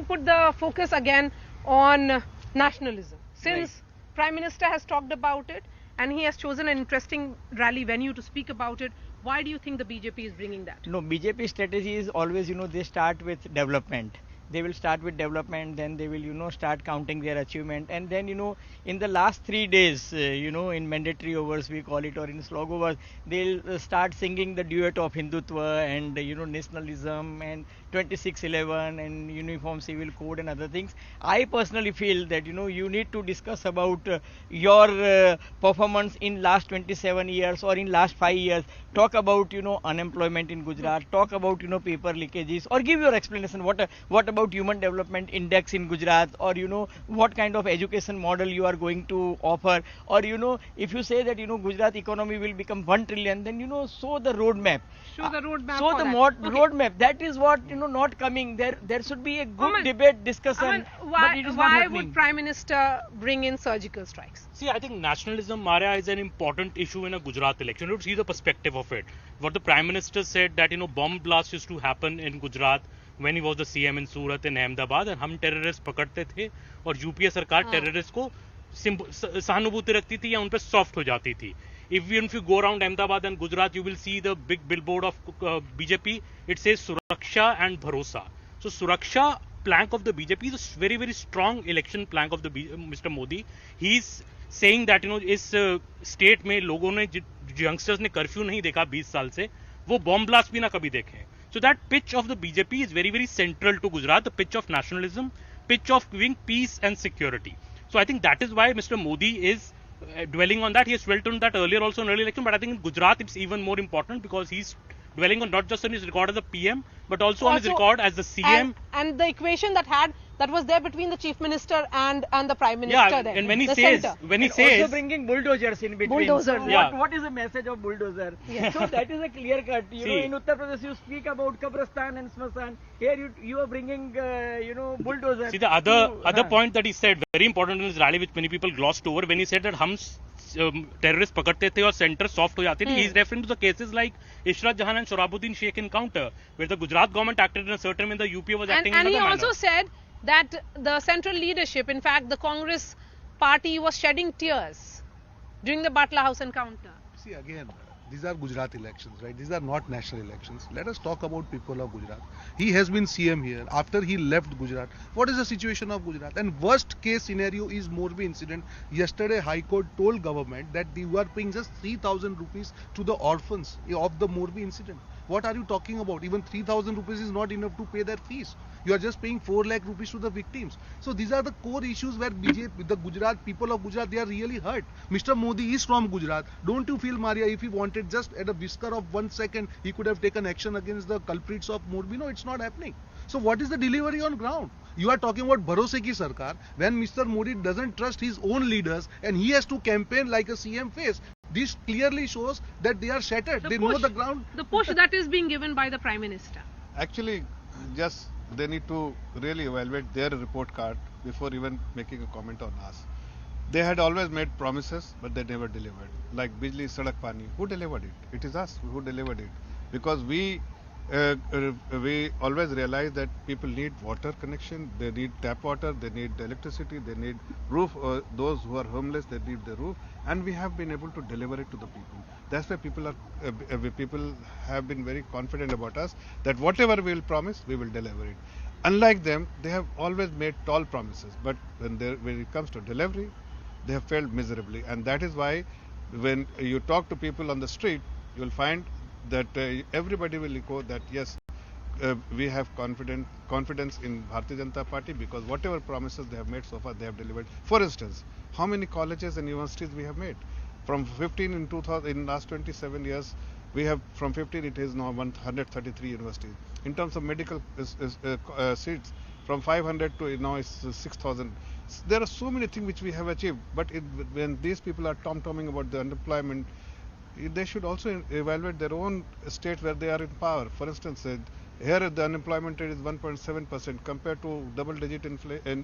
put the focus again on nationalism. Since Prime Minister has talked about it and he has chosen an interesting rally venue to speak about it, why do you think the BJP is bringing that? No, BJP strategy is always, they start with development. They will start with development, then they will, start counting their achievement. And then, in the last 3 days, in mandatory hours, we call it, or in slog hours, they'll start singing the duet of Hindutva and, nationalism and 2611 and uniform civil code and other things. I personally feel that, you need to discuss about your performance in last 27 years or in last 5 years. Talk about, unemployment in Gujarat, talk about, paper leakages, or give your explanation. What about human development index in Gujarat, or what kind of education model you are going to offer, or if you say that Gujarat economy will become 1 trillion, then show the roadmap. Show the roadmap. Show the roadmap. That is what not coming. There should be a good debate, discussion. Why would Prime Minister bring in surgical strikes? See, I think nationalism, Maria, is an important issue in a Gujarat election. You have to see the perspective of it. What the Prime Minister said that bomb blasts used to happen in Gujarat when he was the CM in Surat and Ahmedabad, and हम terrorist पकड़ते थे और UPA सरकार terrorist को सहानुभूति रखती थी या उन पर सॉफ्ट हो जाती थी. If you go around Ahmedabad and Gujarat, you will see the big billboard of BJP. It says Suraksha and Bharosa. So Suraksha plank of the BJP is a very, very strong election plank of the Mr. Modi. He's saying that इस state में लोगों ने youngsters ने curfew नहीं देखा 20 साल से, वो बॉम्ब ब्लास्ट भी ना कभी देखे. So that pitch of the BJP is very, very central to Gujarat, the pitch of nationalism, pitch of giving peace and security. So I think that is why Mr. Modi is dwelling on that. He has dwelt on that earlier also in early election, but I think in Gujarat it's even more important because he's dwelling on not just on his record as a PM, but also on his record as the CM. And the equation that was there between the Chief Minister and the Prime Minister. Yeah, then, and when he says, also bringing bulldozers in between. Bulldozers, so what is the message of bulldozer? Yeah. So that is a clear cut. In Uttar Pradesh you speak about Kabristan and Smasan. Here you are bringing, bulldozers. See, the other point that he said, very important in his rally, which many people glossed over, when he said that हम terrorists पकड़ते थे और center soft हो जाती थी. He is referring to the cases like Ishrat Jahan and Shorabuddin Sheikh encounter, where the Gujarat government acted in a certain way, the UP was acting in another manner. And he also said that the central leadership, in fact, the Congress party was shedding tears during the Batla House encounter. See, again, these are Gujarat elections, right? These are not national elections. Let us talk about people of Gujarat. He has been CM here. After he left Gujarat, what is the situation of Gujarat? And worst case scenario is Morbi incident. Yesterday, High Court told government that they were paying just 3,000 rupees to the orphans of the Morbi incident. What are you talking about? Even 3,000 rupees is not enough to pay their fees. You are just paying 4 lakh rupees to the victims. So these are the core issues where BJP, the Gujarat, people of Gujarat, they are really hurt. Mr. Modi is from Gujarat. Don't you feel, Maria, if he wanted just at a whisker of 1 second, he could have taken action against the culprits of Morbi? No, it's not happening. So what is the delivery on ground? You are talking about Bharoche ki Sarkar when Mr. Modi doesn't trust his own leaders and he has to campaign like a CM face. This clearly shows that they are shattered. They know the ground. The push that is being given by the Prime Minister. Actually, just they need to really evaluate their report card before even making a comment on us. They had always made promises, but they never delivered. Like Bijli, Sadak, Pani. Who delivered it? It is us who delivered it. Because we always realize that people need water connection, they need tap water, they need electricity, they need roof. Those who are homeless, they need the roof, and we have been able to deliver it to the people. That's why people have been very confident about us that whatever we will promise, we will deliver it. Unlike them, they have always made tall promises, but when it comes to delivery, they have failed miserably. And that is why when you talk to people on the street, you will find that everybody will echo that yes, we have confidence in Bharatiya Janata Party because whatever promises they have made so far, they have delivered. For instance, how many colleges and universities we have made? From 15 in 2000, in last 27 years, we have from 15 it is now 133 universities. In terms of medical seats, from 500 to now is 6,000. There are so many things which we have achieved, but when these people are tom-tomming about the unemployment, they should also evaluate their own state where they are in power. For instance, here the unemployment rate is 1.7% compared to double-digit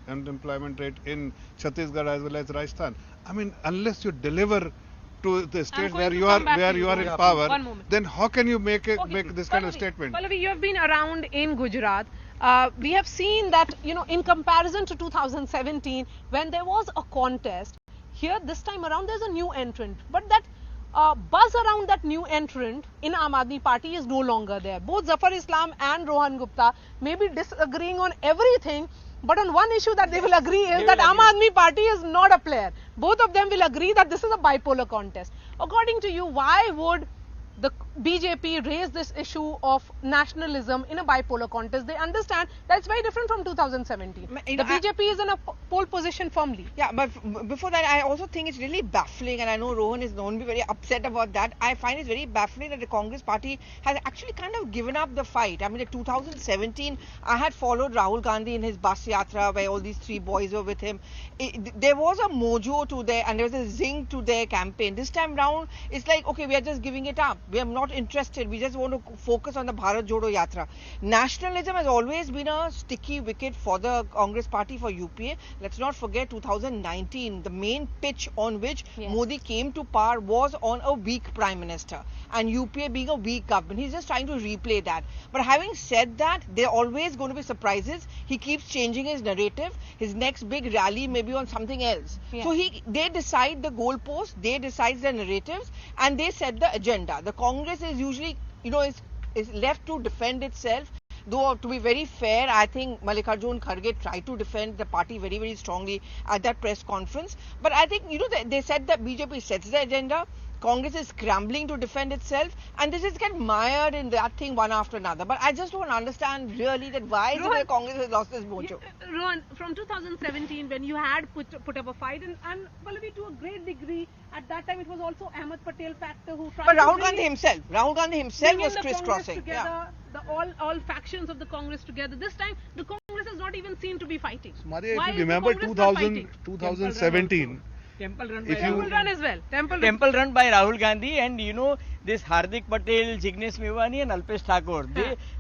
unemployment rate in Chhattisgarh as well as Rajasthan. I mean, unless you deliver to the state where you are in power, then how can you make this kind of statement? Pallavi, you have been around in Gujarat. we have seen that, in comparison to 2017, when there was a contest, here this time around there's a new entrant. But that buzz around that new entrant in Aam Aadmi Party is no longer there. Both Zafar Islam and Rohan Gupta may be disagreeing on everything, but on one issue that they will agree is that Aam Aadmi Party is not a player. Both of them will agree that this is a bipolar contest. According to you, why would the BJP raise this issue of nationalism in a bipolar contest? They understand that it's very different from 2017. The BJP is in a pole position firmly. Yeah, but before that, I also think it's really baffling, and I know Rohan is known to be very upset about that. I find it very baffling that the Congress party has actually kind of given up the fight. I mean, in 2017, I had followed Rahul Gandhi in his bus yatra where all these three boys were with him. There was a mojo to their, and there was a zing to their campaign. This time round, it's like, okay, we are just giving it up. We are not interested. We just want to focus on the Bharat Jodo Yatra. Nationalism has always been a sticky wicket for the Congress party, for UPA. Let's not forget 2019, the main pitch on which Modi came to power was on a weak prime minister, and UPA being a weak government. He's just trying to replay that. But having said that, there are always going to be surprises. He keeps changing his narrative. His next big rally may be on something else. So they decide the goalposts, they decide the narratives, and they set the agenda. The Congress is usually, is left to defend itself. Though, to be very fair, I think Mallikarjun Kharge tried to defend the party very, very strongly at that press conference. But I think, they said that BJP sets the agenda. Congress is scrambling to defend itself, and they just get mired in that thing one after another. But I just don't understand really that why the Congress has lost its mojo. Rohan, from 2017, when you had put up a fight, and Pallavi, to a great degree, at that time it was also Ahmed Patel factor who tried but to Rahul Gandhi himself was crisscrossing. Together, all factions of the Congress together. This time, the Congress is not even seen to be fighting. Maria, Why if you is the remember Congress not fighting? 2017, Temple run Temple run as well. Temple run by Rahul Gandhi, and this Hardik Patel, Jignesh Mewani and Alpesh Thakur.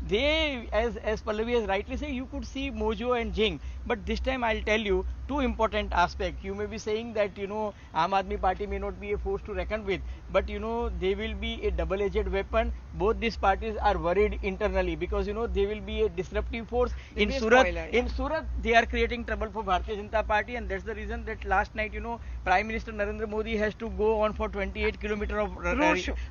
They as Pallavi has rightly said, you could see mojo and jing. But this time I'll tell you two important aspects. You may be saying that Aam Aadmi Party may not be a force to reckon with, but they will be a double-edged weapon. Both these parties are worried internally because they will be a disruptive force. In Surat, they are creating trouble for Bharatiya Janata Party, and that's the reason that last night Prime Minister Narendra Modi has to go on for 28 kilometers of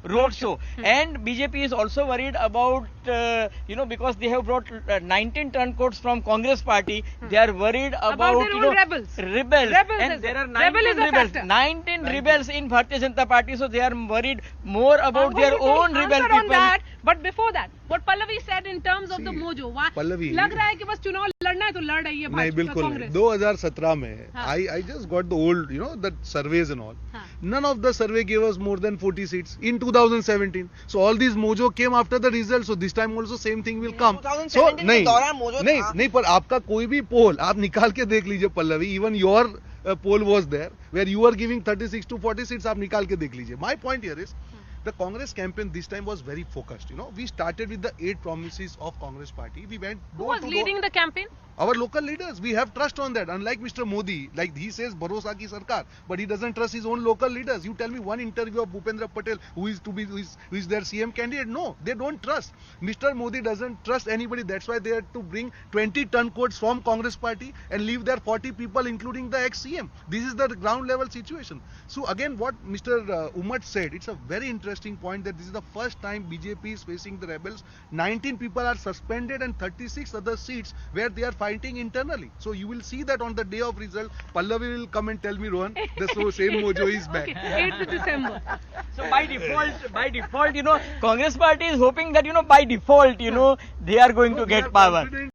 road show. And BJP is also worried about because they have brought 19 turncoats from Congress party. They are worried about their own rebels, and there are 19 rebels in Bharatiya Janata Party, so they are worried more about their own rebel people. On that, but before that, what Pallavi said in terms of the mojo, why लग रहा है कि बस चुनाव लड़ना है तो लड़ रही है नहीं बिल्कुल नहीं 2017 में I just got the old the surveys and all. None of the survey gave us more than 40 seats in 2017. So all these mojo came after the results. So this time also same thing will come. So नहीं पर आपका कोई भी poll आप निकाल के देख लीजिए Pallavi. Even your poll was there where you were giving 36 to 40 seats. आप निकाल के देख लीजिए. My point here is the Congress campaign this time was very focused. We started with the 8 promises of Congress party. We went Who was leading the campaign? Our local leaders. We have trust on that. Unlike Mr. Modi, like he says Bharosa ki sarkar, but he doesn't trust his own local leaders. You tell me one interview of Bhupendra Patel who is their CM candidate. No, they don't trust. Mr. Modi doesn't trust anybody. That's why they had to bring 20 turncoats from Congress party and leave there 40 people, including the ex-CM. This is the ground level situation. So again, what Mr. Umat said, it's a very interesting point that this is the first time BJP is facing the rebels. 19 people are suspended and 36 other seats where they are fighting internally. So you will see that on the day of result. Pallavi will come and tell me, Rohan, the same mojo is back. Okay, 8th December. So by default, Congress party is hoping that by default, they are going to get power.